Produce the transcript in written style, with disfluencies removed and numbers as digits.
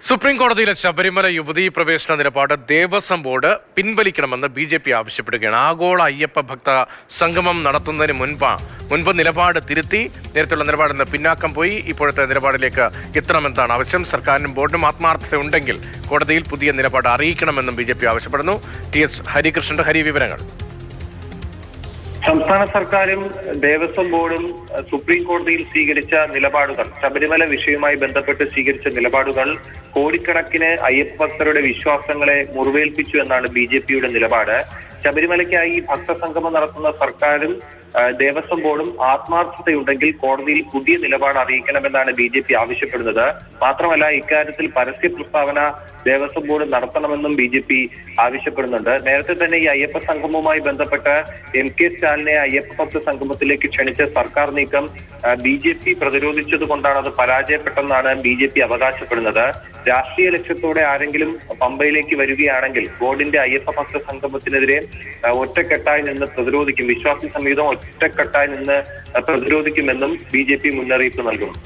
Supreme കോടതിയിലെ ശബരിമല യുവതീ പ്രവേശന നിലപാട് ദേവസ്വം ബോർഡ് പിൻവലിക്കണമെന്ന് BJP ആവശ്യപ്പെടുകയാണ്. ആഗോള അയ്യപ്പ ഭക്ത സംഗമം നടത്തുന്നതിന് മുൻപ് നിലപാട് തിരുത്തി നേരത്തെയുള്ള നിലപാടിൽ നിന്ന് പിന്നാക്കം പോയി ഇപ്പോഴത്തെ നിലപാടിലേക്ക് എത്തണമെന്നാണ് ആവശ്യം. സർക്കാരിനും ബോർഡിനും ആത്മാർത്ഥത ഉണ്ടെങ്കിൽ കോടതിയിൽ പുതിയ നിലപാട് അറിയിക്കണമെന്നും BJP ആവശ്യപ്പെടുന്നു. TS ഹരികൃഷ്ണന്റെ വിവരങ്ങൾ. സംസ്ഥാന സർക്കാരും ദേവസ്വം ബോർഡും സുപ്രീം കോടതിയിൽ സ്വീകരിച്ച നിലപാടുകൾ, ശബരിമല വിഷയവുമായി ബന്ധപ്പെട്ട് സ്വീകരിച്ച നിലപാടുകൾ കോടിക്കണക്കിന് അയ്യപ്പ ഭക്തരുടെ വിശ്വാസങ്ങളെ മുറിവേൽപ്പിച്ചു എന്നാണ് BJPയുടെ നിലപാട്. ശബരിമലയ്ക്കായി ഭക്തസംഗമം നടത്തുന്ന സർക്കാരും ദേവസ്വം ബോർഡും ആത്മാർത്ഥതയുണ്ടെങ്കിൽ കോടതിയിൽ പുതിയ നിലപാട് അറിയിക്കണമെന്നാണ് BJP ആവശ്യപ്പെടുന്നത്. മാത്രമല്ല, ഇക്കാര്യത്തിൽ പരസ്യ പ്രസ്താവന ദേവസ്വം ബോർഡ് നടത്തണമെന്നും BJP ആവശ്യപ്പെടുന്നുണ്ട്. നേരത്തെ തന്നെ ഈ അയ്യപ്പ സംഗമവുമായി ബന്ധപ്പെട്ട് MK സ്റ്റാലിനെ അയ്യപ്പ ഭക്ത സംഗമത്തിലേക്ക് ക്ഷണിച്ച സർക്കാർ നീക്കം BJP പ്രതിരോധിച്ചത് കൊണ്ടാണ് അത് പരാജയപ്പെട്ടെന്നാണ് BJP അവകാശപ്പെടുന്നത്. രാഷ്ട്രീയ ലക്ഷ്യത്തോടെ ആരെങ്കിലും പമ്പയിലേക്ക് വരികയാണെങ്കിൽ ബോർഡിന്റെ അയ്യപ്പ ഭക്ത സംഗമത്തിനെതിരെ ഒറ്റക്കെട്ടായി നിന്ന് പ്രതിരോധിക്കും, വിശ്വാസി സംഹിതം ഒറ്റക്കെട്ടായി നിന്ന് പ്രതിരോധിക്കുമെന്നും BJP മുന്നറിയിപ്പ് നൽകുന്നു.